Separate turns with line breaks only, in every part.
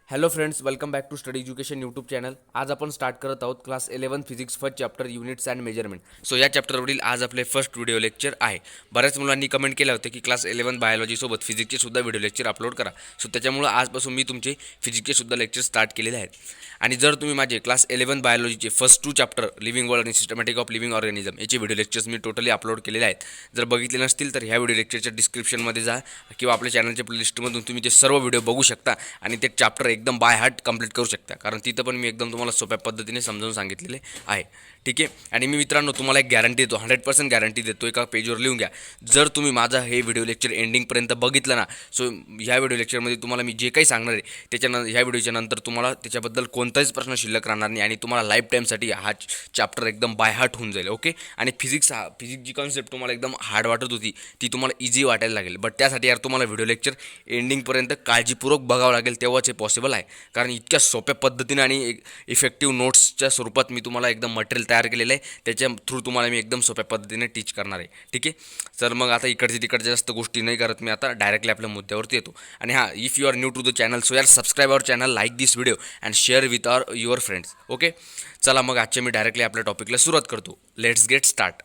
Hello friends, welcome back to study education YouTube channel. आज आपण start करत आहोत class 11 physics first chapter units and measurement. So या चॅप्टरवरील आज आपले फर्स्ट व्हिडिओ लेक्चर आहे. बऱ्याच मुलांनी कमेंट केलं होतं की क्लास 11 बायोलॉजीसोबत फिजिक्सचे सुद्धा व्हिडिओ लेक्चर अपलोड करा. सो त्याच्यामुळं आजपासून मी तुमचे फिजिक्सचे सुद्धा लेक्चर स्टार्ट केलेले आहेत. आणि जर तुम्ही माझे क्लास 11 बायोलॉजीचे फर्स्ट 2 चॅप्टर लिव्हिंग वर्ल्ड आणि सिस्टमॅटिक ऑफ लिव्हिंग ऑर्गॅनिझम याचे व्हिडिओ लेक्चर्स मी टोटली अपलोड केलेले आहेत. जर बघितले नसतील तर ह्या व्हिडिओ लेक्चरच्या डिस्क्रिप्शनमध्ये जा किंवा आपल्या चॅनलच्या प्लेलिस्टमधून तुम्ही ते सर्व व्हिडिओ बघू शकता आणि ते चॅप्टर एकदम बाय हार्ट कंप्लीट करू शकता, कारण तिथं पण मी एकदम तुम्हाला सोप्या पद्धतीने समजावून सांगितलेले आहे. ठीक आहे. आणि मी मित्रांनो तुम्हाला एक गॅरंटी देतो, 100% गॅरंटी देतो. एका पेजवर लिहून घ्या. जर तुम्ही माझा हे व्हिडिओ लेक्चर एंडिंगपर्यंत बघितलं ना, सो ह्या व्हिडिओ लेक्चरमध्ये तुम्हाला मी जे काही सांगणार आहे ह्या व्हिडिओच्या नंतर तुम्हाला त्याच्याबद्दल कोणताच प्रश्न शिल्लक राहणार नाही आणि तुम्हाला लाईफ टाईमसाठी हा चॅप्टर एकदम बाय हार्ट होऊन जाईल. ओके. आणि फिजिक्स जी कॉन्सेप्ट तुम्हाला एकदम हार्ड वाटत होती ती तुम्हाला इझी वाटायला लागेल. बट त्यासाठी यार तुम्हाला व्हिडिओ लेक्चर एंडिंगपर्यंत काळजीपूर्वक बघावं लागेल, तेव्हाच हे पॉसिबल आहे. कारण इतक्या सोप्या पद्धतीने आणि इफेक्टिव्ह नोट्सच्या स्वरूपात मी तुम्हाला एकदम मटेरियल तयार केलेलं आहे. त्याच्या थ्रू तुम्हाला मी एकदम सोप्या पद्धतीने टीच करणार आहे. ठीक आहे. तर मग आता इकडच्या तिकडच्या जास्त गोष्टी नाही करत, मी आता डायरेक्टली आपल्या मुद्द्यावरती येतो. आणि हां, if you are new to the channel, so यार subscribe our channel, like this video and share with your friends. Okay. चला मग आजच्या मी डायरेक्टली आपल्या टॉपिकला सुरुवात करतो. Let's get start.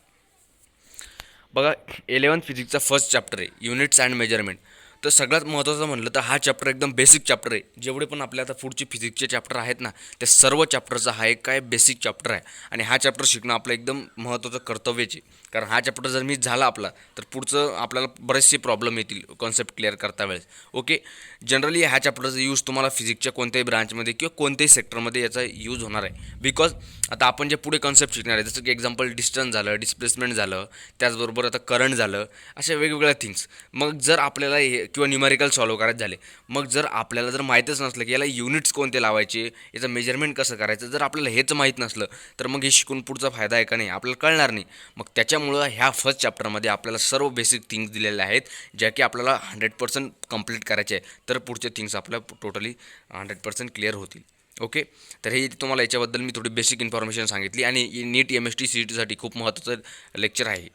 बघा, 11 फिजिक्सचा फर्स्ट चॅप्टर आहे युनिट्स अँड मेजरमेंट. तर सगळ्यात महत्त्वाचं म्हटलं तर हा चॅप्टर एकदम बेसिक चॅप्टर आहे. जेवढे पण आपल्या आता पुढचे फिजिक्सचे चॅप्टर आहेत ना, त्या सर्व चॅप्टरचा हा एक काय बेसिक चॅप्टर आहे. आणि हा चॅप्टर शिकणं आपलं एकदम महत्त्वाचं कर्तव्यच आहे. कारण हा चॅप्टर जर मिस झाला आपला, तर पुढचं आपल्याला बरेचसे प्रॉब्लेम येतील कॉन्सेप्ट क्लिअर करता वेळेस. ओके. जनरली ह्या चॅप्टरचा यूज तुम्हाला फिजिक्सच्या कोणत्याही ब्रांचमध्ये किंवा कोणत्याही सेक्टरमध्ये याचा यूज होणार आहे. बिकॉज आता आपण जे पुढे कॉन्सेप्ट शिकणार आहे, जसं की एक्झाम्पल डिस्टन्स झालं, डिस्प्लेसमेंट झालं, त्याचबरोबर आता करंट झालं, अशा वेगवेगळ्या थिंग्स. मग जर आपल्याला हे किंवा न्यूमेरिकल सॉल्व्ह करायचे झाले, मग जर आपल्याला जर माहीतच नसलं की याला युनिट्स कोणते लावायचे, याचं मेजरमेंट कसं करायचं, जर आपल्याला हेच माहीत नसलं तर मग हे शिकून पुढचा फायदा आहे का नाही आपल्याला कळणार नाही. मग त्याच्यामुळं ह्या फर्स्ट चॅप्टरमध्ये आपल्याला सर्व बेसिक थिंग्स दिलेल्या आहेत, ज्या की आपल्याला 100% कंप्लीट करायचे आहे. तर पुढचे थिंग्स आपल्या टोटली 100% क्लिअर होतील. ओके. तर हे तुम्हाला याच्याबद्दल मी थोडी बेसिक इन्फॉर्मेशन सांगितली आणि नीट MST CETसाठी खूप महत्त्वाचं लेक्चर आहे.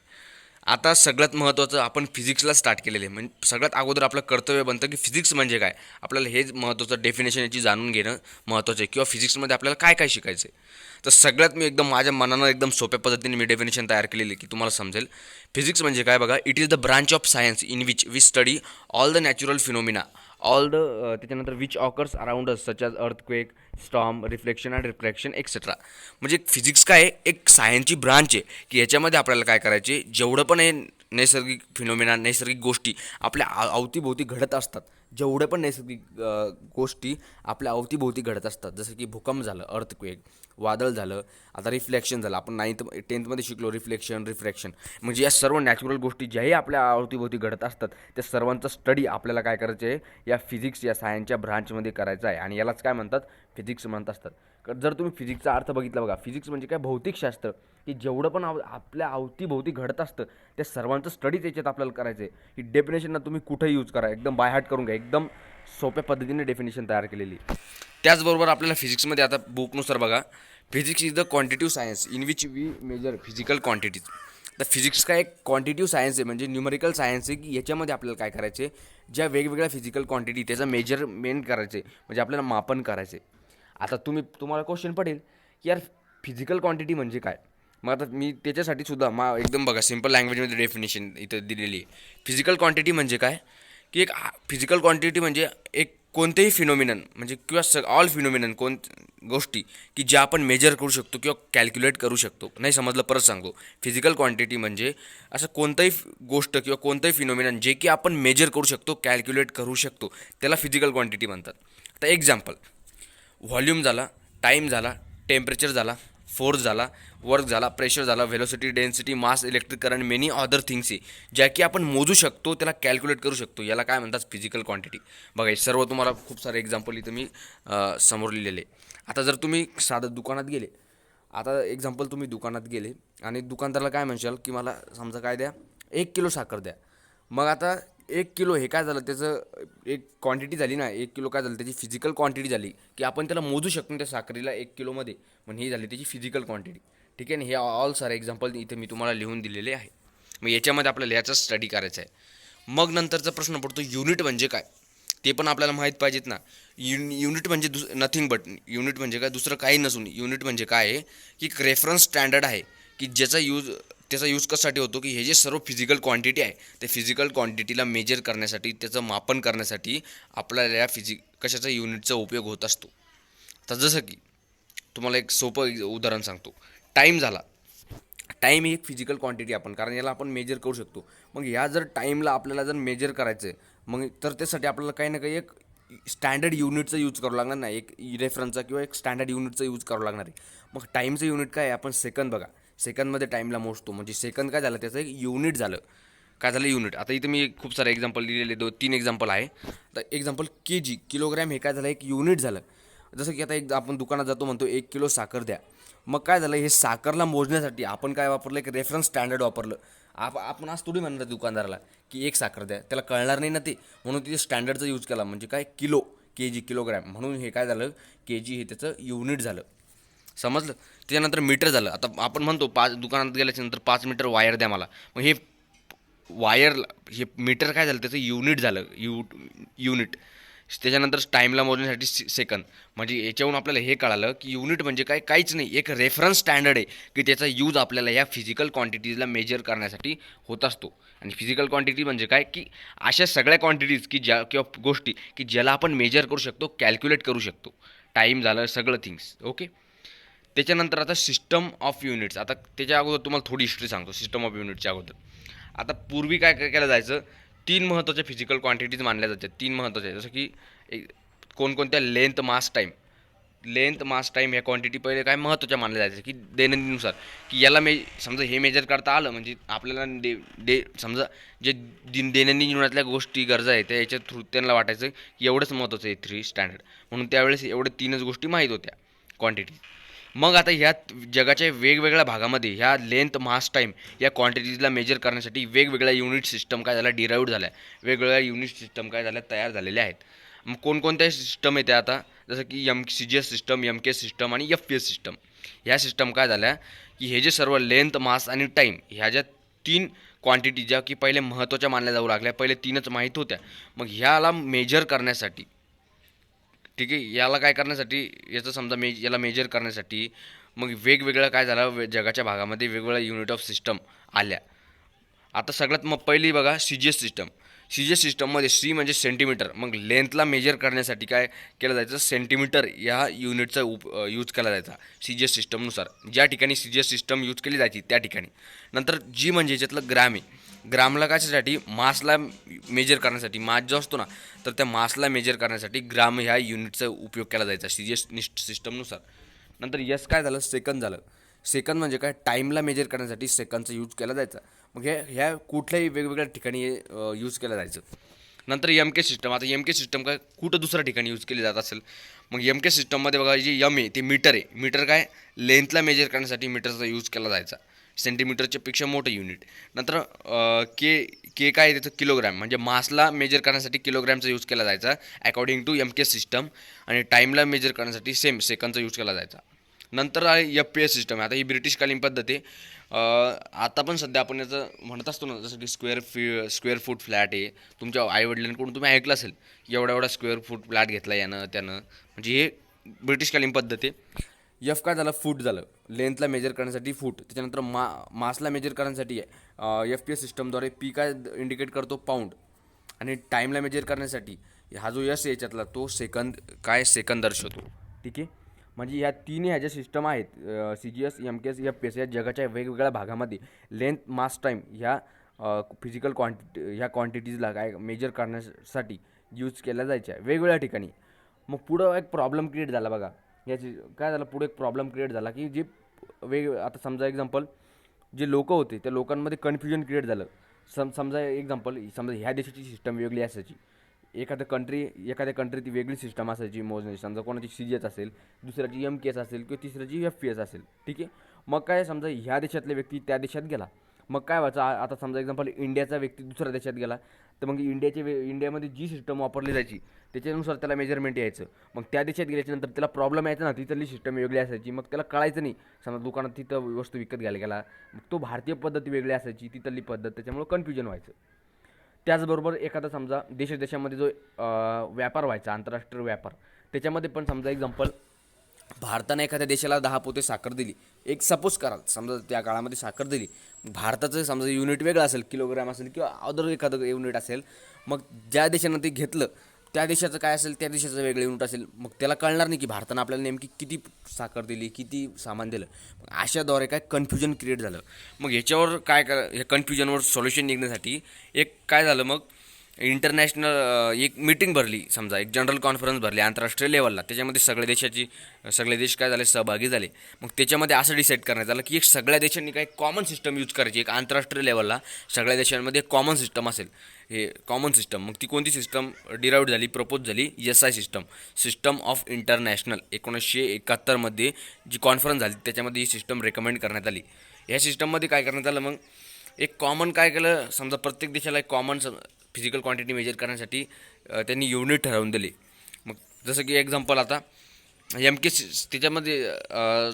आता सगळ्यात महत्त्वाचं आपण फिजिक्सला स्टार्ट केलेलं आहे. म्हणजे सगळ्यात अगोदर आपलं कर्तव्य बनतं की फिजिक्स म्हणजे काय, आपल्याला हेच महत्त्वाचं डेफिनेशन याची जाणून घेणं महत्त्वाचं आहे, किंवा फिजिक्समध्ये आपल्याला काय काय शिकायचं आहे. तर सगळ्यात मी एकदम माझ्या मनानं एकदम सोप्या पद्धतीने मी डेफिनेशन तयार केलेली की तुम्हाला समजेल. फिजिक्स म्हणजे काय बघा, it is the branch of science in which we study all the natural phenomena, त्याच्यानंतर which occurs around us such as earthquake, storm, reflection and refraction etcetera. म्हणजे फिजिक्स काय आहे, एक सायन्सची ब्रांच आहे की याच्यामध्ये आपल्याला काय करायचे, जेवढं पण हे नैसर्गिक फिनोमिना, नैसर्गिक गोष्टी आपल्या अवतीभोवती घडत असतात, जेवढे पण नैसर्गिक गोष्टी आपल्या अवतीभोवती घडत असतात, जसं की भूकंप झालं, अर्थक्वेक, वादळ झालं, आता रिफ्लेक्शन झालं, आपण 9th-10th शिकलो रिफ्लेक्शन, रिफ्रॅक्शन. म्हणजे या सर्व नॅचरल गोष्टी ज्याही आपल्या अवतीभोवती घडत असतात त्या सर्वांचा स्टडी आपल्याला काय करायचं आहे, या फिजिक्स या सायन्सच्या ब्रांचमध्ये करायचं आहे. आणि यालाच काय म्हणतात, फिजिक्स म्हणत असतात. जर तुम्ही फिजिक्सचा अर्थ बघितला बघा, फिजिक्स म्हणजे काय, भौतिकशास्त्र, की जेवढं पण आपल्या अवतीभोवती घडत असतं त्या सर्वांचं स्टडीच याच्यात आपल्याला करायचं आहे. ही डेफिनेशनना तुम्ही कुठेही यूज करा, एकदम बाय हार्ट करून घ्या, एकदम सोप्या पद्धतीने डेफिनेशन तयार केलेली. त्याचबरोबर आपल्याला फिजिक्समध्ये आता बुकनुसार बघा, physics is the quantitative science in which we measure physical quantities. तर फिजिक्स काय एक क्वांटिटिव्ह सायन्स आहे, म्हणजे न्यूमरिकल सायन्स आहे, की याच्यामध्ये आपल्याला काय करायचे, ज्या वेगवेगळ्या फिजिकल क्वांटिटी त्याचं मेजरमेंट करायचे, म्हणजे आपल्याला मापन करायचे. आता तुम्हाला क्वेश्चन पडेल की यार फिजिकल क्वांटिटी म्हणजे काय. मग आता मी त्याच्यासाठी सुद्धा एकदम बघा सिम्पल लँग्वेजमध्ये डेफिनेशन इथं दिलेली आहे. फिजिकल क्वांटिटी म्हणजे काय, की एक फिजिकल क्वांटिटी म्हणजे एक कोणतेही फिनोमिनन, म्हणजे किंवा ऑल फिनोमिनन, गोष्टी की ज्या आपण मेजर करू शकतो किंवा कॅल्क्युलेट करू शकतो. नाही समजलं परत सांगतो. फिजिकल क्वांटिटी म्हणजे असं कोणतंही गोष्ट किंवा कोणतंही फिनोमिनन जे की आपण मेजर करू शकतो, कॅल्क्युलेट करू शकतो, त्याला फिजिकल क्वांटिटी म्हणतात. तर एक्झाम्पल, व्हॉल्यूम झाला, टाईम झाला, टेम्परेचर झाला, फोर्स झाला, वर्क झाला, प्रेशर झाला, velocity, density, mass, electric current, many other things आहे ज्या की आपण मोजू शकतो, त्याला कॅल्क्युलेट करू शकतो, याला काय म्हणतात, फिजिकल क्वांटिटी. बघा हे सर्व तुम्हाला खूप सारे एक्झाम्पल इथं मी समोर लिहिलेले. आता जर तुम्ही साधं दुकानात गेले, आता एक्झाम्पल तुम्ही दुकानात गेले आणि दुकानदाराला काय म्हणशाल की मला समजा काय द्या, 1 किलो साखर द्या. मग आता 1 किलो हे काय झालं, त्याचं एक क्वांटिटी झाली ना, 1 किलो काय झालं, त्याची फिजिकल क्वांटिटी झाली की आपण त्याला मोजू शकतो त्या साखरेला 1 किलोमध्ये. म्हणजे ही झाली त्याची फिजिकल क्वांटिटी. ठीक आहे ना. हे ऑल सारे एक्झाम्पल इथे मी तुम्हाला लिहून दिलेले आहे. मग याच्यामध्ये आपल्याला याचा स्टडी करायचा आहे. मग नंतरचा प्रश्न पडतो, युनिट म्हणजे काय. ते पण आपल्याला माहीत पाहिजेत ना. युनिट म्हणजे नथिंग बट, युनिट म्हणजे काय दुसरं काही नसून युनिट म्हणजे काय आहे की एक रेफरन्स स्टँडर्ड आहे की त्याचा यूज कशासाठी होतो की हे जे सर्व फिजिकल क्वांटिटी आहे ते फिजिकल क्वांटिटीला मेजर करण्यासाठी, त्याचं मापन करण्यासाठी आपल्याला या कशाचा युनिटचा उपयोग होत असतो. तर जसं की तुम्हाला एक सोपं उदाहरण सांगतो. टाईम झाला. टाईम ही एक फिजिकल क्वांटिटी आपण, कारण याला आपण मेजर करू शकतो. मग ह्या जर टाईमला आपल्याला जर मेजर करायचं आहे, मग तर त्यासाठी आपल्याला काही ना काही एक स्टँडर्ड युनिटचा यूज करावं लागणार नाही, एक रेफरन्सचा किंवा एक स्टँडर्ड युनिटचा यूज करावं लागणार आहे. मग टाईमचं युनिट काय आहे? आपण सेकंद बघा, सेकंदमध्ये टाईमला मोजतो. म्हणजे सेकंद काय झालं, त्याचं एक युनिट झालं. काय झालं? युनिट. आता इथं मी खूप सारे एक्झाम्पल दिलेले, 2-3 एक्झाम्पल आहे. तर एक्झाम्पल के किलोग्रॅम, हे काय झालं? एक युनिट झालं. जसं की आता एक आपण दुकानात जातो, म्हणतो 1 किलो साखर द्या. मग काय झालं, हे साखरला मोजण्यासाठी आपण काय वापरलं? एक रेफरन्स स्टँडर्ड वापरलं. आपण आज थोडी म्हणणार दुकानदाराला की एक साखर द्या, त्याला कळणार नाही ना ते, म्हणून तिथे स्टँडर्डचा यूज केला. म्हणजे काय? किलो, किलोग्रॅम, म्हणून हे काय झालं? हे त्याचं युनिट झालं. समजलं? त्याच्यानंतर मीटर झालं. आता आपण म्हणतो दुकानात गेल्याच्यानंतर 5 मीटर वायर द्या मला. मग हे वायर, हे मीटर काय झालं? त्याचं युनिट झालं. युनिट. त्याच्यानंतर टाईमला मोजण्यासाठी सेकंद. म्हणजे याच्यावरून आपल्याला हे कळालं की युनिट म्हणजे काय? काहीच नाही, एक रेफरन्स स्टँडर्ड आहे की त्याचा यूज आपल्याला या फिजिकल क्वांटिटीजला मेजर करण्यासाठी होत असतो. आणि फिजिकल क्वांटिटी म्हणजे काय? की अशा सगळ्या क्वांटिटीज की ज्या किंवा गोष्टी की ज्याला आपण मेजर करू शकतो, कॅल्क्युलेट करू शकतो. टाईम झालं, सगळं थिंग्स. ओके. त्याच्यानंतर आता सिस्टम ऑफ युनिट्स. आता त्याच्या अगोदर तुम्हाला थोडी हिस्ट्री सांगतो सिस्टम ऑफ युनिटच्या अगोदर. आता पूर्वी काय काय केलं जायचं? 3 महत्त्वाच्या फिजिकल क्वांटिटीज मानल्या जातात. 3 महत्त्वाच्या, जसं की कोणकोणत्या? लेंथ, मास, टाईम ह्या क्वांटिटी पहिले काय महत्त्वाच्या मानल्या जायच्या की दैनंदिनुसार, की याला समजा हे मेजर करता आलं म्हणजे आपल्याला समजा जे दैनंदिन जीवनातल्या गोष्टी, गरजा आहेत त्या याच्या थ्रू त्यांना वाटायचं की एवढंच महत्त्वाचं आहे 3 स्टँडर्ड. म्हणून त्यावेळेस एवढे 3च गोष्टी माहीत होत्या, क्वांटिटी. मग आता ह्या जगाच्या वेगवेगळ्या भागामध्ये ह्या लेंथ, मास, टाईम या क्वांटिटीजला मेजर करण्यासाठी वेगवेगळ्या युनिट सिस्टम काय झाल्या? डिराईव्ड झाल्या. वेगवेगळ्या युनिट सिस्टम काय झाल्या? तयार झालेल्या आहेत. मग कोणकोणत्या सिस्टम येत्या आता? जसं की CGS सिस्टम, MK सिस्टम आणि FPS सिस्टम. ह्या सिस्टम काय झाल्या की हे जे सर्व लेंथ, मास आणि टाईम ह्या ज्या 3 क्वांटिटी ज्या की पहिले महत्त्वाच्या मानल्या जाऊ लागल्या, पहिले 3च माहीत होत्या. मग ह्याला मेजर करण्यासाठी, ठीक आहे, याला काय करण्यासाठी, याचं समजा याला मेजर करण्यासाठी मग वेगवेगळं काय झालं? जगाच्या भागामध्ये वेगवेगळ्या युनिट ऑफ सिस्टम आल्या. आता सगळ्यात मग पहिली बघा CGS सिस्टम. CGS सिस्टममध्ये म्हणजे सेंटीमीटर. मग लेंथला मेजर करण्यासाठी काय केलं जायचं? सेंटीमीटर या युनिटचा यूज केला जायचा CGS सिस्टमनुसार. ज्या ठिकाणी CGS सिस्टम यूज केली जायची त्या ठिकाणी. नंतर म्हणजे याच्यातलं ग्रॅम आहे. ग्रामला कशासाठी? मासला मेजर करण्यासाठी. मास जो असतो ना, तर त्या मासला मेजर करण्यासाठी ग्राम ह्या युनिटचा उपयोग केला जायचा CGS सिस्टमनुसार. नंतर काय झालं? सेकंद झालं. सेकंद म्हणजे काय? टाईमला मेजर करण्यासाठी सेकंदचा यूज केला जायचा. मग ह्या कुठल्याही वेगवेगळ्या ठिकाणी यूज केलं जायचं. नंतर MK सिस्टम. आता MK सिस्टम काय कुठं दुसऱ्या ठिकाणी यूज केली जात असेल? मग MK सिस्टममध्ये बघा, जे आहे ते मीटर आहे. मीटर काय? लेंथला मेजर करण्यासाठी मीटरचा यूज केला जायचा. सेंटीमीटरच्या पेक्षा मोठं युनिट. नंतर के काय? त्याचं किलोग्रॅम. म्हणजे मासला मेजर करण्यासाठी किलोग्रॅमचा यूज केला जायचा अकॉर्डिंग टू MK सिस्टम. आणि टाईमला मेजर करण्यासाठी सेकंदचा यूज केला जायचा. नंतर आहे FPS सिस्टम. आता ही ब्रिटिशकालीन पद्धत आहे. आता पण सध्या आपण याचं म्हणत असतो ना, जसं की स्क्वेअर फूट फ्लॅट आहे. तुमच्या आईवडिलांकडून तुम्ही ऐकलं असेल की एवढा स्क्वेअर फूट फ्लॅट घेतला यानं त्यानं. म्हणजे हे ब्रिटिशकालीन पद्धत आहे. काय झालं? फूट झालं. लेंथला मेजर करण्यासाठी फूट. त्याच्यानंतर मासला मेजर करण्यासाठी FPS सिस्टमद्वारे P काय इंडिकेट करतो? पाऊंड. आणि टाईमला मेजर करण्यासाठी हा जो आहे याच्यातला तो सेकंद दर्शवतो. ठीक आहे. म्हणजे ह्या ह्या ज्या सिस्टम आहेत, CGS, MK, FPS, या जगाच्या वेगवेगळ्या भागामध्ये लेंथ, मास, टाईम ह्या फिजिकल ह्या क्वांटिटीजला काय मेजर करण्यासाठी यूज केल्या जायच्या वेगवेगळ्या ठिकाणी. मग पुढं एक प्रॉब्लेम क्रिएट झाला बघा. याची काय झालं? पुढे एक प्रॉब्लेम क्रिएट झाला की जे आता समजा एक्झाम्पल, जे लोक होते त्या लोकांमध्ये कन्फ्युजन क्रिएट झालं. समजा ह्या देशाची सिस्टम वेगळी असायची, एखाद्या कंट्री ती वेगळी सिस्टम असायची मोजण्याची. समजा कोणाची CGS असेल, दुसऱ्याची MKS असेल किंवा तिसऱ्याची FPS असेल. ठीक आहे. मग काय, समजा ह्या देशातला व्यक्ती त्या देशात गेला, मग काय व्हायचं? आता समजा एक्झाम्पल, इंडियाचा व्यक्ती दुसऱ्या देशात गेला, तर मग इंडियामध्ये जी सिस्टम वापरली जायची त्याच्यानुसार त्याला मेजरमेंट यायचं. मग त्या देशात गेल्याच्यानंतर त्याला प्रॉब्लेम यायचा ना, तिथली सिस्टम वेगळी असायची. मग त्याला कळायचं नाही. समजा दुकानात तिथं वस्तू विकत घ्यायला गेला, मग तो भारतीय पद्धती वेगळी असायची, तिथली पद्धत, त्याच्यामुळे कन्फ्युजन व्हायचं. त्याचबरोबर एखादा समजा देशामध्ये जो व्यापार व्हायचा, आंतरराष्ट्रीय व्यापार, त्याच्यामध्ये पण समजा एक्झाम्पल भारताने एखाद्या देशाला 10 पोते साखर दिली, एक सपोज करा, समजा त्या काळामध्ये साखर दिली, भारताचं समजा युनिट वेगळं असेल, किलोग्राम असेल किंवा अदर एखादं युनिट असेल, मग ज्या देशानं ते घेतलं त्या देशाचं काय असेल, त्या देशाचं वेगळं युनिट असेल, मग त्याला कळणार नाही की भारतानं आपल्याला नेमकी किती साखर दिली, किती सामान दिलं. अशाद्वारे काय कन्फ्युजन क्रिएट झालं. मग ह्याच्यावर काय हे कन्फ्युजनवर सोल्युशन निघण्यासाठी एक काय झालं, मग इंटरनॅशनल एक मीटिंग भरली, समजा एक जनरल कॉन्फरन्स भरली आंतरराष्ट्रीय लेवलला. त्याच्यामध्ये सगळे देश काय झाले, सहभागी झाले. मग त्याच्यामध्ये असं डिसाईड करण्यात आलं की एक सगळ्या देशांनी काय कॉमन सिस्टम यूज करायची, एक आंतरराष्ट्रीय लेवलला सगळ्या देशांमध्ये कॉमन सिस्टम असेल, हे कॉमन सिस्टम. मग ती कोणती सिस्टम डिराईव्ह झाली, प्रपोज झाली, SI सिस्टम ऑफ इंटरनॅशनल. 1971 जी कॉन्फरन्स झाली त्याच्यामध्ये ही सिस्टम रेकमेंड करण्यात आली. ह्या सिस्टममध्ये काय करण्यात आलं, मग एक कॉमन काय केलं, समजा प्रत्येक देशाला एक कॉमन फिजिकल क्वांटिटी मेजर करण्यासाठी त्यांनी युनिट ठरवून दिले. मग जसं की एक्झाम्पल आता त्याच्यामध्ये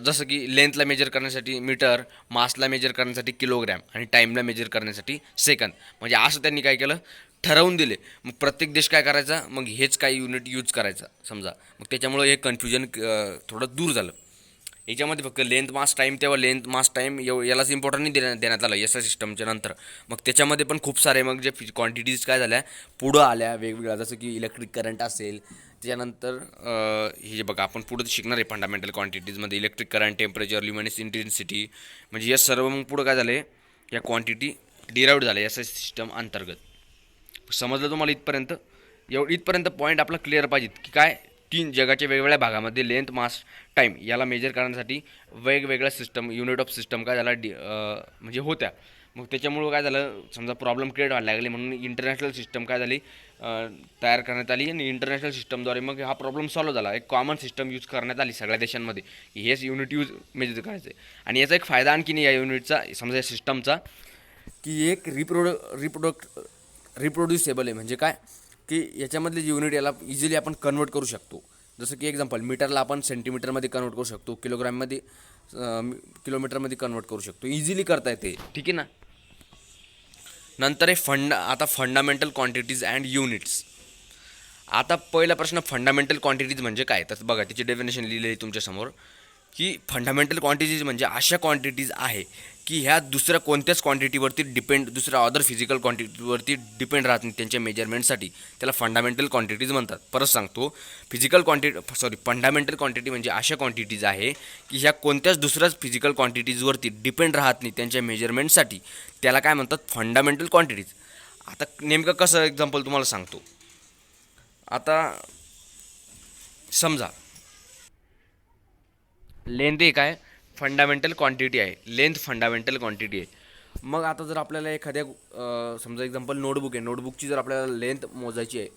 जसं की लेंथला मेजर करण्यासाठी मीटर, मासला मेजर करण्यासाठी किलोग्रॅम आणि टाईमला मेजर करण्यासाठी सेकंद. म्हणजे असं त्यांनी काय केलं, ठरवून दिले. मग प्रत्येक देश काय करायचा, मग हेच काही युनिट यूज करायचा समजा. मग त्याच्यामुळं हे कन्फ्युजन थोडं दूर झालं. याच्यामध्ये फक्त लेंथ मास टाईम, तेव्हा लेंथ मास टाईम यालाच इम्पॉर्टंट नाही देण्यात आलं SI सिस्टमच्या नंतर. मग त्याच्यामध्ये पण खूप सारे मग जे क्वांटिटीज काय झाल्या पुढं आल्या वेगवेगळ्या, जसं की इलेक्ट्रिक करंट असेल. त्याच्यानंतर हे जे बघा आपण पुढं शिकणार आहे फंडामेंटल क्वांटिटीजमध्ये electric current, temperature, luminous intensity, म्हणजे या सर्व मग पुढं काय झाले, या क्वांटिटी डिराईव्ड झाल्या SI सिस्टम अंतर्गत. समजलं तुम्हाला इथपर्यंत? इथपर्यंत पॉईंट आपला क्लिअर पाहिजेत की काय, जगाच्या वेगवेगळ्या भागामध्ये लेंथ मास टाईम याला मेजर करण्यासाठी वेगवेगळ्या सिस्टम, युनिट ऑफ सिस्टम काय झाला म्हणजे होत्या. मग त्याच्यामुळं काय झालं, समजा प्रॉब्लेम क्रिएट व्हायला लागले, म्हणून इंटरनॅशनल सिस्टम काय झाली तयार करण्यात आली. आणि इंटरनॅशनल सिस्टमद्वारे मग हा प्रॉब्लेम सॉल्व्ह झाला. एक कॉमन सिस्टम यूज करण्यात आली सगळ्या देशांमध्ये की हेच युनिट यूज मेजर करायचं आहे. आणि याचा एक फायदा आणखी नाही या युनिटचा, समजा या सिस्टमचा, की एक रिप्रोड्युसेबल आहे. म्हणजे काय की याच्यामधले युनिट याला इझिली आपण कन्वर्ट करू शकतो. जसं की एक्झाम्पल मीटरला आपण सेंटीमीटरमध्ये कन्वर्ट करू शकतो, किलोग्राममध्ये किलोमीटरमध्ये कन्वर्ट करू शकतो, इझिली करता येते. ठीक आहे ना. नंतर आता फंडामेंटल क्वांटिटीज अँड युनिट्स. आता पहिला प्रश्न, फंडामेंटल क्वांटिटीज म्हणजे काय, तर बघा त्याची डेफिनेशन लिहिलेली आहे तुमच्यासमोर, की फंडामेंटल क्वांटिटीज म्हणजे अशा क्वांटिटीज आहे की ह्या दुसऱ्या कोणत्याच क्वांटिटीवरती दुसऱ्या अदर फिजिकल क्वांटिटीवरती डिपेंड राहत नाही त्यांच्या मेजरमेंटसाठी. त्याला फंडामेंटल क्वांटिटीज म्हणतात. परत सांगतो, फंडामेंटल क्वांटिटी म्हणजे अशा क्वांटिटीज आहे की ह्या कोणत्याच दुसऱ्याच फिजिकल क्वांटिटीजवरती डिपेंड राहत नाही त्यांच्या मेजरमेंटसाठी. त्याला काय म्हणतात, फंडामेंटल क्वांटिटीज. आता नेमकं कसं एक्झाम्पल तुम्हाला सांगतो. आता समजा लेंथ एक आहे, फंडामेंटल क्वांटिटी आहे, लेंथ फंडामेंटल क्वांटिटी आहे. मग आता जर आपल्याला एखाद्या समजा एक्झाम्पल नोटबुक आहे, नोटबुकची जर आपल्याला लेंथ मोजायची आहे,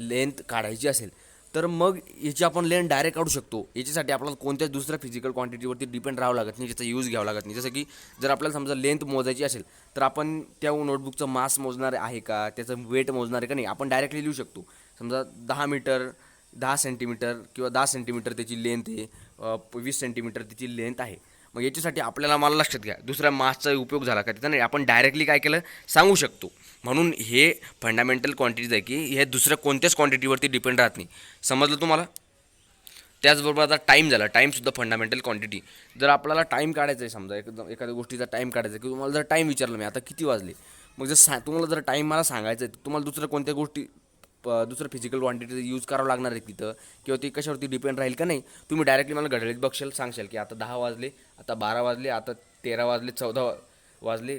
लेंथ काढायची असेल, तर मग याची आपण लेंथ डायरेक्ट काढू शकतो. याच्यासाठी आपल्याला कोणत्याच दुसऱ्या फिजिकल क्वांटिटीवरती डिपेंड राहावं लागत नाही, त्याचा यूज घ्यावा लागत नाही. जसं की जर आपल्याला समजा लेंथ मोजायची असेल, तर आपण त्या नोटबुकचं मास मोजणार आहे का, त्याचं वेट मोजणार आहे का नाही, आपण डायरेक्टली लिहू शकतो. समजा 10 मीटर, 10 सेंटीमीटर किंवा 10 सेंटीमीटर त्याची लेंथ आहे, 20 सेंटीमीटर त्याची लेंथ आहे. मग याच्यासाठी आपल्याला, मला लक्षात घ्या, दुसऱ्या मासचा उपयोग झाला का तिथं नाही, आपण डायरेक्टली काय केलं सांगू शकतो. म्हणून हे फंडामेंटल क्वांटिटीज आहे की हे दुसऱ्या कोणत्याच क्वांटिटीवरती डिपेंड राहत नाही. समजलं तुम्हाला? त्याचबरोबर आता टाईम झाला, टाईमसुद्धा फंडामेंटल क्वांटिटी. जर आपल्याला टाईम काढायचा आहे, समजा एखाद्या गोष्टीचा टाईम काढायचा आहे, की तुम्हाला जर टाईम विचारलं मी आता किती वाजले, मग जर तुम्हाला जर टाईम मला सांगायचं आहे, तुम्हाला दुसऱ्या कोणत्या गोष्टी दुसरं फिजिकल क्वांटिटी यूज करावं लागणार आहे तिथं, किंवा ती कशावरती डिपेंड राहील का नाही. तुम्ही डायरेक्टली मला घड्याळीत बघशाल, सांगशाल की आता 10 वाजले, आता 12 वाजले, आता 13 वाजले, 14 वाजले,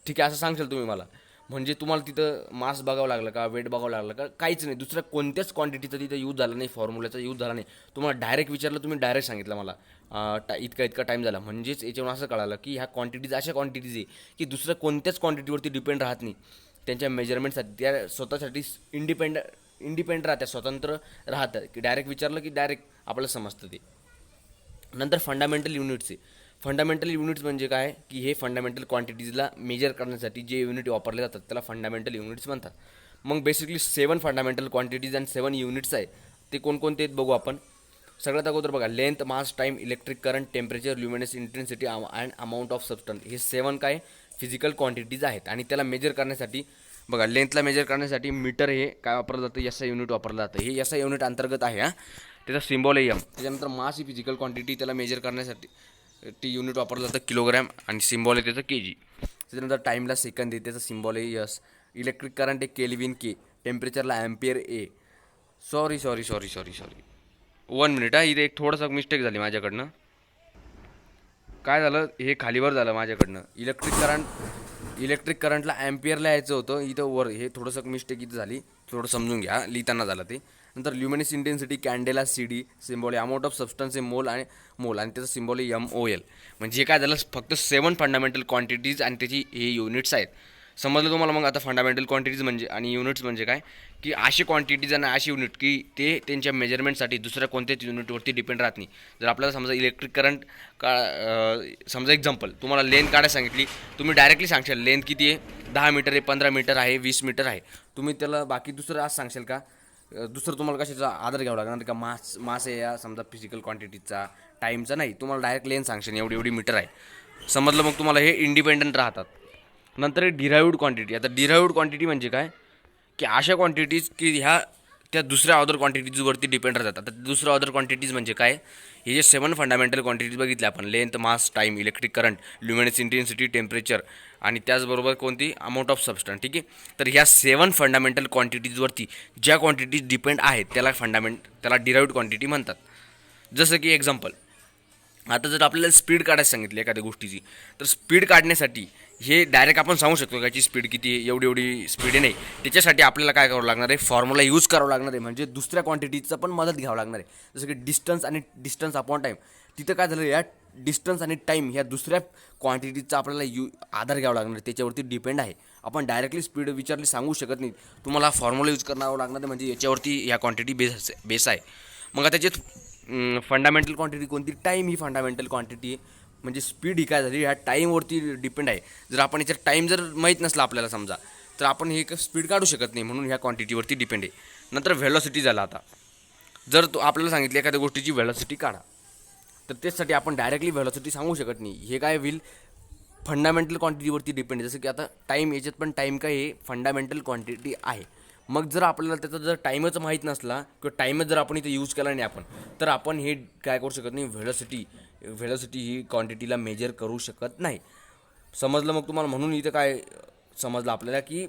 ठीक आहे असं सांगशाल तुम्ही मला. म्हणजे तुम्हाला तिथं मास बघावं लागलं का, वेट बघावं लागलं का, काहीच नाही, दुसऱ्या कोणत्याच क्वांटिटीचा तिथं यूज झाला नाही, फॉर्म्युलाचा यूज झाला नाही. तुम्हाला डायरेक्ट विचारलं, तुम्ही डायरेक्ट सांगितलं मला इतका टाईम झाला. म्हणजेच याच्यावरून असं कळालं की ह्या क्वांटिटीज अशा क्वांटिटीज आहे की दुसऱ्या कोणत्याच क्वांटिटीवरती डिपेंड राहत नाही त्यांच्या मेजरमेंटसाठी. त्या स्वतःसाठी इंडिपेंडंट राहतात, स्वतंत्र राहतात, की डायरेक्ट विचारलं की डायरेक्ट आपल्याला समजतं ते. नंतर फंडामेंटल युनिट्स आहे. फंडामेंटल युनिट्स म्हणजे काय की हे फंडामेंटल क्वांटिटीजला मेजर करण्यासाठी जे युनिट वापरले जातात त्याला फंडामेंटल युनिट्स म्हणतात. मग बेसिकली 7 फंडामेंटल क्वांटिटीज आणि 7 युनिट्स आहे. ते कोणकोणते आहेत बघू आपण. सगळ्यात अगोदर बघा, length, mass, time, electric current, temperature, luminous intensity and amount of substance. हे 7 काय फिजिकल क्वांटिटीज आहेत आणि त्याला मेजर करण्यासाठी बघा लेंथला मेजर करण्यासाठी मीटर हे काय वापरलं जातं, एसआय युनिट वापरलं जातं. हे एसआय युनिट अंतर्गत आहे हां. त्याचा सिम्बॉल आहे एम. त्याच्यानंतर मास ही फिजिकल क्वांटिटी, त्याला मेजर करण्यासाठी टी युनिट वापरलं जातं किलोग्रॅम आणि सिम्बॉल आहे त्याचं के जी. त्याच्यानंतर टाईमला सेकंद आहे, त्याचं सिम्बॉल आहे एस. इलेक्ट्रिक करंट आहे केल्विन के. टेम्परेचरला ॲम्पियर ए. सॉरी 1 मिनिट हा, इथे एक थोडंसं मिस्टेक झाली माझ्याकडनं. काय झालं, हे खालीवर झालं माझ्याकडनं. इलेक्ट्रिक करंटला ॲम्पियरला यायचं होतं, इथं वर हे थोडंसं मिस्टेक इथं झाली. थोडं समजून घ्या, लिहिताना झालं ते. नंतर luminous intensity candela C D. Symbol आहे अमाऊंट ऑफ सबस्टन्स आहे मोल आणि त्याचं सिम्बॉल आहे MOL. म्हणजे काय झालं, फक्त 7 फंडामेंटल क्वांटिटीज आणि त्याची हे युनिट्स आहेत. समजलं तुम्हाला. मग आता फंडामेंटल क्वांटिटीज म्हणजे आणि युनिट्स म्हणजे काय, की अशी क्वांटिटीज आणि अशी युनिट की ते त्यांच्या मेजरमेंटसाठी दुसऱ्या कोणत्याच युनिटवरती डिपेंड राहत नाही. जर आपल्याला समजा इलेक्ट्रिक करंट समजा एक्झाम्पल तुम्हाला लेंथ काढायला सांगितली, तुम्ही डायरेक्टली सांगशाल लेंथ किती आहे, 10 मीटर आहे, 15 मीटर आहे, 20 मीटर आहे. तुम्ही त्याला बाकी दुसरं आज सांगशाल का, दुसरं तुम्हाला कशाचा आधार घ्यावा लागणार का, मास आहे या समजा फिजिकल क्वांटिटीचा, टाईमचा नाही. तुम्हाला डायरेक्ट लेंथ सांगशाल एवढी मीटर आहे. समजलं. मग तुम्हाला हे इंडिपेंडंट राहतात. नंतर एक डिराइव्ड क्वांटिटी. आता डिराइव्ड क्वांटिटी म्हणजे काय, की अशा क्वांटिटीज की ह्या त्या दुसऱ्या अदर क्वांटिटीजवरती डिपेंड राहतात. आता दुसऱ्या अदर क्वांटिटीज म्हणजे काय, हे जे 7 फंडामेंटल क्वांटिटीज बघितले आपण, length, mass, time, electric current, luminous intensity, temperature आणि त्याचबरोबर कोणती अमाऊंट ऑफ सबस्टन्स. ठीक आहे. तर ह्या 7 फंडामेंटल क्वांटिटीजवरती ज्या क्वांटिटीज डिपेंड आहेत त्याला डिराइव्ड क्वांटिटी म्हणतात. जसं की एक्झाम्पल, आता जर आपल्याला स्पीड काढायला सांगितली एखाद्या गोष्टीची, तर स्पीड काढण्यासाठी हे डायरेक्ट आपण सांगू शकतो का याची स्पीड किती आहे, एवढी स्पीड आहे नाही. त्याच्यासाठी आपल्याला काय करावं लागणार आहे, फॉर्म्युला यूज करावं लागणार आहे. म्हणजे दुसऱ्या क्वांटिटीचं पण मदत घ्यावं लागणार आहे. जसं की डिस्टन्स अपॉन टाईम. तिथं काय झालं, या डिस्टन्स आणि टाईम ह्या दुसऱ्या क्वांटिटीचा आपल्याला आधार घ्यावा लागणार आहे, त्याच्यावरती डिपेंड आहे. आपण डायरेक्टली स्पीड विचारली सांगू शकत नाही. तुम्हाला फॉर्म्युला यूज करावं लागणार आहे, म्हणजे याच्यावरती ह्या क्वांटिटी बेस आहे. मग त्याच्यात फंडामेंटल क्वांटिटी कोणती, टाईम ही फंडामेंटल क्वांटिटी आहे. म्हणजे स्पीड ही काय झाली, ह्या टाईमवरती डिपेंड आहे. जर आपण याच्यात टाईम जर माहीत नसला आपल्याला समजा, तर आपण हे स्पीड काढू शकत नाही. म्हणून ह्या क्वांटिटीवरती डिपेंड आहे. नंतर व्हेलॉसिटी झाला. आता जर आपल्याला सांगितलं एखाद्या गोष्टीची व्हेलॉसिटी काढा, तर त्यासाठी आपण डायरेक्टली व्हेलॉसिटी सांगू शकत नाही. हे काय होईल, फंडामेंटल क्वांटिटीवरती डिपेंड आहे. जसं की आता टाईम, याच्यात पण टाईम काय हे फंडामेंटल क्वांटिटी आहे. मग जर आपल्याला त्याचा जर टाईमच माहीत नसला किंवा टाईमच जर आपण इथे यूज केला नाही आपण, तर आपण हे काय करू शकत नाही, व्हेलॉसिटी ही क्वांटिटीला मेजर करू शकत नाही. समजलं मग तुम्हाला. म्हणून इथं काय समजलं आपल्याला, की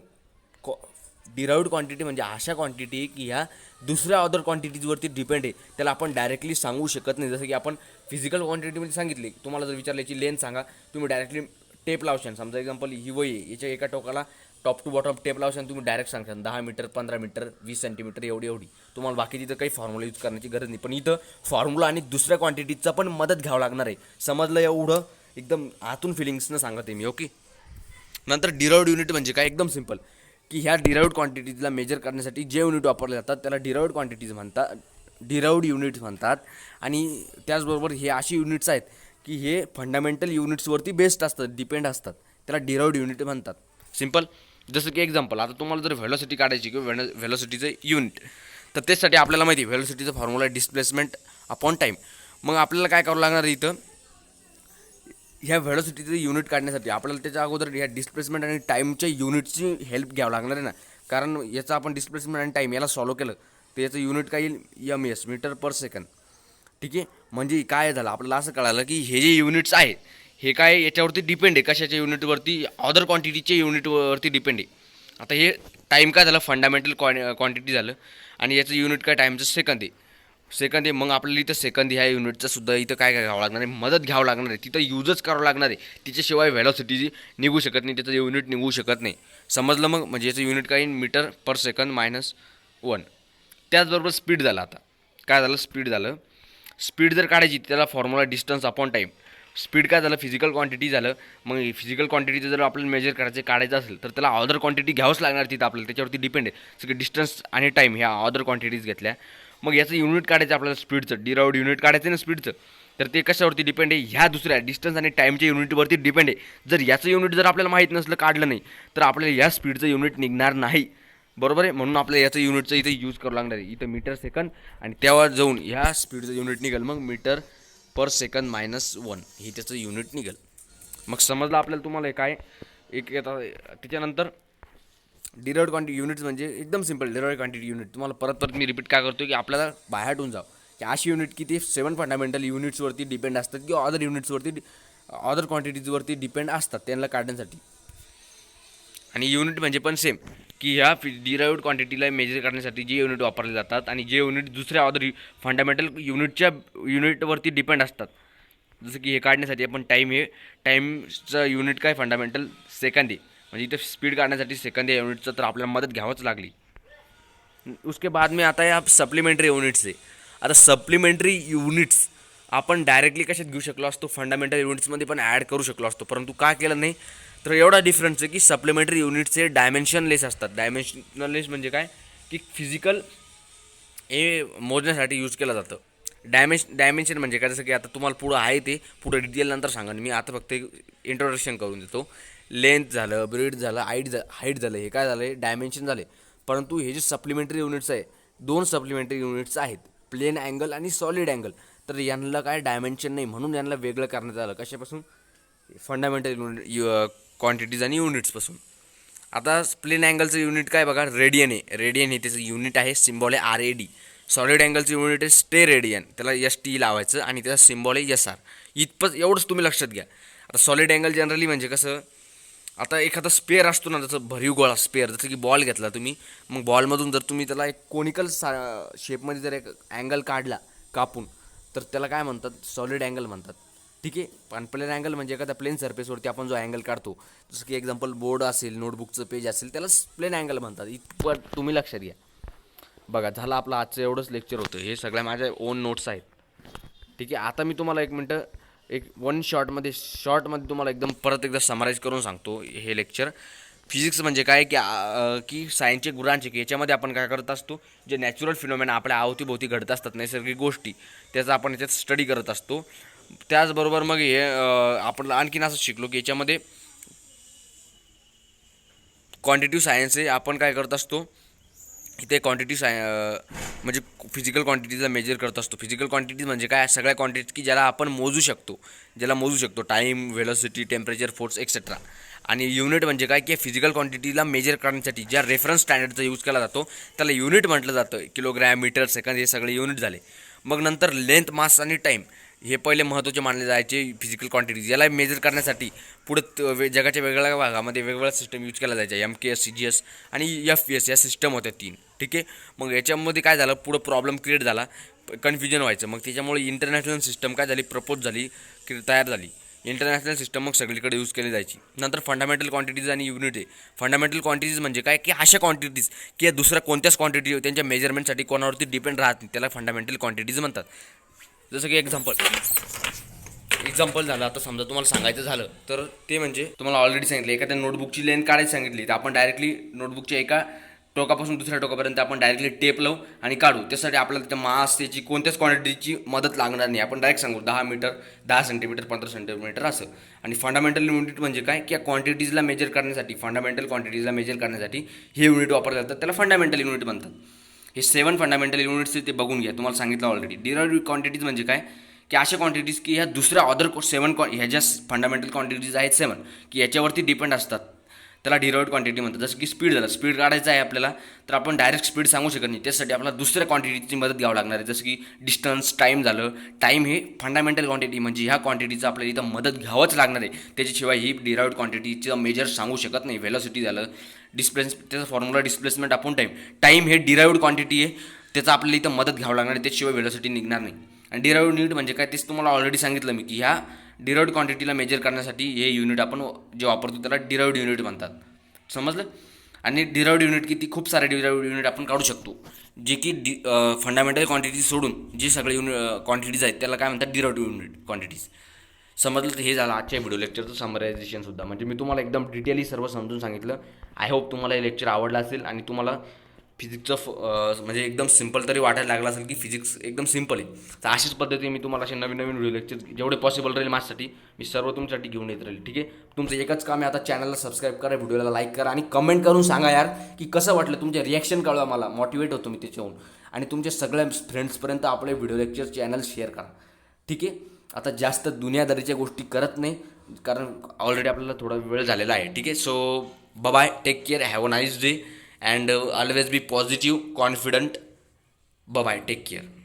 डिराइव्ड क्वांटिटी म्हणजे अशा क्वांटिटी की ह्या दुसऱ्या अदर क्वांटिटीजवरती डिपेंड आहे, त्याला आपण डायरेक्टली सांगू शकत नाही. जसं की आपण फिजिकल क्वांटिटीमध्ये सांगितली, तुम्हाला जर विचारलं याची लेंथ सांगा, तुम्ही डायरेक्टली टेप लावशाल. समजा एक्झाम्पल ही वही आहे, याच्या एका टोकाला टॉप टू बॉटम टेप लावशाल, तुम्ही डायरेक्ट सांगता 10 मीटर, 15 मीटर, 20 सेंटीमीटर एवढी. तुम्हाला बाकी तिथं काही फॉर्म्युला यूज करण्याची गरज नाही. पण इथं फॉर्म्युला आणि दुसऱ्या क्वांटिटीचा पण मदत घ्यावं लागणार आहे. समजलं एवढं एकदम आतून फिलिंग्सनं सांगते मी. ओके. नंतर डिराइव्ड युनिट म्हणजे काय, एकदम सिंपल, की ह्या डिराइव्ड क्वांटिटीजला मेजर करण्यासाठी जे युनिट वापरले जातात त्याला डिराइव्ड युनिट्स म्हणतात. आणि त्याचबरोबर हे अशी युनिट्स आहेत की हे फंडामेंटल युनिट्सवरती बेस्ड असतात, डिपेंड असतात. त्याला डिराइव्ड युनिट म्हणतात. सिंपल. जसं की एक्झाम्पल, आता तुम्हाला जर व्हेलॉसिटी काढायची किंवा व्हेलॉसिटीचं युनिट, तर त्यासाठी आपल्याला माहिती आहे व्हेलॉसिटीचा फॉर्म्युला डिस्प्लेसमेंट अपॉन टाईम. मग आपल्याला काय करावं लागणार आहे, इथं ह्या व्हेलॉसिटीचं युनिट काढण्यासाठी आपल्याला त्याच्या अगोदर ह्या डिस्प्लेसमेंट आणि टाईमच्या युनिटची हेल्प घ्यावं लागणार आहे ना. कारण याचं आपण डिस्प्लेसमेंट आणि टाईम याला सॉल्व केलं तर याचं युनिट काय येईल, MS, मीटर पर सेकंद. ठीक आहे. म्हणजे काय झालं, आपल्याला असं कळालं की हे जे युनिट्स आहेत हे काय याच्यावरती डिपेंड आहे, कशाच्या युनिटवरती, अदर क्वांटिटीच्या युनिटवरती डिपेंड आहे. आता हे टाईम काय झालं, फंडामेंटल क्वांटिटी झालं, आणि याचं युनिट काय टाईमचं सेकंद आहे. मग आपल्याला इथं सेकंद ह्या युनिटचं सुद्धा इथं काय घ्यावं लागणार आहे, मदत घ्यावं लागणार आहे. तिथं यूजच करावं लागणार आहे. तिच्याशिवाय व्हेलॉसिटी निघू शकत नाही, त्याचं युनिट निघू शकत नाही. समजलं मग. म्हणजे याचं युनिट काय, मीटर पर सेकंद -1. त्याचबरोबर स्पीड झालं. आता काय झालं, स्पीड जर काढायची त्याला formula distance upon time. Speed काय झालं, फिजिकल क्वांटिटी झालं. मग फिजिकल क्वांटिटीचं जर आपल्याला मेजर काढायचं असेल तर त्याला अदर क्वांटिटी घ्यावंच लागणार तिथं आपल्याला, त्याच्यावरती डिपेंड आहे. सगळे डिस्टन्स आणि टाईम ह्या अदर क्वांटिटीज घेतल्या. मग याचं युनिट काढायचं आपल्याला, स्पीडचं डिराइव्ड युनिट काढायचं ना स्पीडचं, तर ते कशावरती डिपेंड आहे, ह्या दुसऱ्या डिस्टन्स आणि टाईमच्या युनिटवरती डिपेंड आहे. जर याचं युनिट जर आपल्याला माहीत नसलं, काढलं नाही, तर आपल्याला या स्पीडचं युनिट निघणार नाही. बरोबर आहे. म्हणून आपल्याला याचं युनिटचं इथं यूज करावं लागणार आहे. इथं मीटर सेकंद आणि त्यावर जाऊन ह्या स्पीडचं युनिट निघेल, मग मीटर पर सेकंद -1 हे त्याचं युनिट निघेल. मग समजलं आपल्याला. तुम्हाला काय एक येतात. त्याच्यानंतर डिराइव्हड क्वांटिटी युनिट्स म्हणजे एकदम सिम्पल. डिराइव्हड क्वांटिटी युनिट तुम्हाला परत परत मी रिपीट काय करतो की आपल्याला बाहेर होऊन जाव की अशी युनिट की ते 7 फंडामेंटल युनिट्सवरती डिपेंड असतात किंवा अदर युनिट्सवरती अदर क्वांटिटीजवरती डिपेंड असतात त्यांना काढण्यासाठी. आणि युनिट म्हणजे पण सेम की ह्या डिराइव्हड क्वांटिटीला मेजर करण्यासाठी जे युनिट वापरले जातात आणि जे युनिट दुसऱ्या अदर फंडामेंटल युनिटवरती डिपेंड असतात. जसं की हे काढण्यासाठी आपण टाईमचं युनिट काय फंडामेंटल सेकंद आहे, म्हणजे इथं स्पीड काढण्यासाठी सेकंद या युनिटचं तर आपल्याला मदत घ्यावंच लागली. उसके बाद में आता है आप सप्लिमेंटरी युनिट्स से. आता सप्लिमेंटरी युनिट्स आपण डायरेक्टली कशात घेऊ शकलो असतो, फंडामेंटल युनिट्समध्ये पण ॲड करू शकलो असतो, परंतु का केलं नाही. तर एवढा डिफरन्स आहे की सप्लिमेंटरी युनिट्स हे डायमेन्शनलेस असतात. डायमेन्शनलेस म्हणजे काय की फिजिकल हे मोजण्यासाठी यूज केलं जातं. डायमेन्शन म्हणजे काय, जसं की आता तुम्हाला पुढं आहे ते पुढं डिटेल नंतर सांगा, मी आता फक्त इंट्रोडक्शन करून देतो. लेंथ झालं, ब्रेड झालं, हाईट झालं, हे काय झालं आहे डायमेन्शन झाले. परंतु हे जे सप्लिमेंटरी युनिट्स आहे, 2 सप्लिमेंटरी युनिट्स आहेत, प्लेन अँगल आणि सॉलिड अँगल. तर यांना काय डायमेन्शन नाही म्हणून यांना वेगळं करण्यात आलं. कशापासून, फंडामेंटल क्वांटिटीज आणि युनिट्सपासून. आता प्लेन अँगलचं युनिट काय बघा, रेडियन आहे. रेडियन हे त्याचं युनिट आहे, सिम्बॉल आहे RAD. सॉलिड अँगलचं युनिट आहे स्टे रेडियन, त्याला ST लावायचं आणि त्याचा सिम्बॉल आहे SR. एवढंच तुम्ही लक्षात घ्या. आता सॉलिड अँगल जनरली म्हणजे कसं, आता एखादा स्पेअर असतो ना, जसं भरीव गोळा स्पेअर, जसं की बॉल घेतला तुम्ही, मग बॉलमधून जर तुम्ही त्याला एक कोनिकल शेपमध्ये जर एक अँगल काढला कापून, तर त्याला काय म्हणतात, सॉलिड अँगल म्हणतात. ठीक आहे. पण प्लेन अँगल म्हणजे एखाद्या प्लेन सरफेसवरती आपण जो अँगल काढतो, जसं की एक्झाम्पल बोर्ड असेल, नोटबुकचं पेज असेल, त्याला प्लेन अँगल म्हणतात. इतपत तुम्ही लक्षात घ्या. बघा, झालं आपलं आजचं एवढंच लेक्चर होतं. हे सगळ्या माझ्या ओन नोट्स आहेत. ठीक आहे. आता मी तुम्हाला एक मिनटं शॉर्टमध्ये तुम्हाला परत एकदा समराईज करून सांगतो हे लेक्चर. फिजिक्स म्हणजे काय की सायन्सचे गुरांचे की याच्यामध्ये आपण काय करत असतो, जे नॅचरल फिनॉमेना आपल्या अवतीभोवती घडत असतात, नैसर्गिक गोष्टी, त्याचा आपण याच्यात स्टडी करत असतो. त्याचबरोबर मग हे आपण आणखीन असं शिकलो की याच्यामध्ये क्वांटिटिव्ह सायन्स आहे. आपण काय करत असतो, इथे म्हणजे फिजिकल क्वांटिटीजला मेजर करत असतो. फिजिकल क्वांटिटीज म्हणजे काय, सगळ्या क्वांटिटीज की ज्याला आपण मोजू शकतो, time, velocity, temperature, force etcetera. आणि युनिट म्हणजे काय की फिजिकल क्वांटिटीला मेजर करण्यासाठी ज्या रेफरन्स स्टँडर्डचा यूज केला जातो त्याला युनिट म्हटलं जातं. किलोग्रॅम, मीटर, सेकंद हे सगळे युनिट झाले. मग नंतर लेंथ, मास आणि टाईम हे पहिले महत्त्वाचे मानले जायचे फिजिकल क्वांटिटीज. याला मेजर करण्यासाठी पुढे जगाच्या वेगवेगळ्या भागामध्ये वेगवेगळ्या सिस्टम यूज केला जायच्या. MKS, CGS आणि FPS या सिस्टम होत्या 3. ठीक आहे. मग याच्यामध्ये काय झालं, पुढं प्रॉब्लेम क्रिएट झाला, कन्फ्युजन व्हायचं. मग त्याच्यामुळे इंटरनॅशनल सिस्टम काय झाली, प्रपोज झाली, तयार झाली. इंटरनॅशनल सिस्टम मग सगळीकडे यूज केली जायची. नंतर फंडामेंटल क्वांटिटीज आणि युनिट आहे. फंडामेंटल क्वांटिटीज म्हणजे काय की अशा क्वांटिटीज की या दुसऱ्या कोणत्याच क्वांटिटी त्यांच्या मेजरमेंटसाठी कोणावरती डिपेंड राहत नाही, त्याला फंडामेंटल क्वांटिटीज म्हणतात. जसं की एक्झाम्पल झालं, आता समजा तुम्हाला सांगायचं झालं तर ते म्हणजे तुम्हाला ऑलरेडी सांगितलं, एखाद्या नोटबुकची लेंथ काढायची सांगितली तर आपण डायरेक्टली नोटबुकच्या एका टोकापासून दुसऱ्या टोकापर्यंत आपण डायरेक्टली टेप लावू आणि काढू. त्यासाठी आपल्याला त्या मास त्याची कोणत्याच क्वांटिटीची मदत लागणार नाही. आपण डायरेक्ट सांगू 10 मीटर, 10 सेंटीमीटर, 15 सेंटीमीटर असं. आणि फंडामेंटल युनिट म्हणजे काय की या क्वांटिटीजला मेजर करण्यासाठी, फंडामेंटल क्वांटिटीजला मेजर करण्यासाठी हे युनिट वापरले जातात, त्याला फंडामेंटल युनिट म्हणतात. हे 7 फंडामेंटल युनिट्स ते बघून घ्या, तुम्हाला सांगितलं ऑलरेडी. डिराइव्हड क्वांटिटीज म्हणजे काय की अशा क्वांटिटीज की ह्या दुसऱ्या अदर 7 ह्या ज्या फंडामेंटल क्वांटिटीज आहेत 7 की याच्यावरती डिपेंड असतात, त्याला डिराइव्हड क्वांटिटी म्हणतात. जसं की स्पीड झालं, स्पीड काढायचं आहे आपल्याला, तर आपण डायरेक्ट स्पीड सांगू शकत नाही, त्यासाठी आपल्याला दुसऱ्या क्वांटिटीची मदत घ्यावं लागणार आहे. जसं की डिस्टन्स, टाईम झालं. टाईम हे फंडामेंटल क्वांटिटी म्हणजे ह्या क्वांटिटीचं आपल्याला इथं मदत घ्यावंच लागणार आहे, त्याच्याशिवाय ही डिराइव्हड क्वांटिटीचं मेजर सांगू शकत नाही. व्हेलॉसिटी झालं, त्याचा फॉर्म्युला डिस्प्लेसमेंट अपॉन टाईम हे डिराइव्हड क्वांटिटी आहे, त्याचा आपल्याला इथं मदत घ्यावं लागणार आहे, त्याच्याशिवाय व्हेलॉसिटी निघणार नाही. आणि डिराइव्हड युनिट म्हणजे काय तेच तुम्हाला ऑलरेडी सांगितलं मी की ह्या डिराइव्हड क्वांटिटीला मेजर करण्यासाठी हे युनिट आपण जे वापरतो त्याला डिराइव्हड युनिट म्हणतात. समजलं. आणि डिराइव्हड युनिट किती, खूप सारे डिराइव्हड युनिट आपण काढू शकतो, जे की फंडामेंटल क्वांटिटीज सोडून जे सगळे क्वांटिटीज आहेत त्याला काय म्हणतात, डिराइव्हड युनिट क्वांटिटीज. समजलं. तर हे झालं आजच्या व्हिडिओ लेक्चरचं समरायझेशनसुद्धा, म्हणजे मी तुम्हाला एकदम डिटेली सर्व समजून सांगितलं. आय होप तुम्हाला हे लेक्चर आवडलं असेल आणि तुम्हाला फिजिक्सचं म्हणजे एकदम सिम्पल तरी वाटायला लागलं असेल की फिजिक्स एकदम सिम्पल आहे. तर अशाच पद्धतीने मी तुम्हाला असे नवीन व्हिडिओ लेक्चर जेवढे पॉसिबल राहील माझ्यासाठी मी सर्व तुमच्यासाठी घेऊन येत राहील. ठीक आहे. तुमचं एकच काम आहे आता, चॅनलला सबस्क्राईब करा, व्हिडिओला लाईक करा आणि कमेंट करून सांगा यार की कसं वाटलं, तुमचे रिॲक्शन कळवा, मला मोटिवेट होतो मी त्याच्याहून. आणि तुमच्या सगळ्या फ्रेंड्सपर्यंत आपले व्हिडिओ लेक्चर चॅनल शेअर करा. ठीक आहे. आता जास्त दुनियादारीच्या गोष्टी करत नाही, कारण ऑलरेडी आपल्याला थोडा वेळ झालेला आहे. ठीक आहे. So bye, take care, have a nice day, and always be positive, confident. Bye, take care.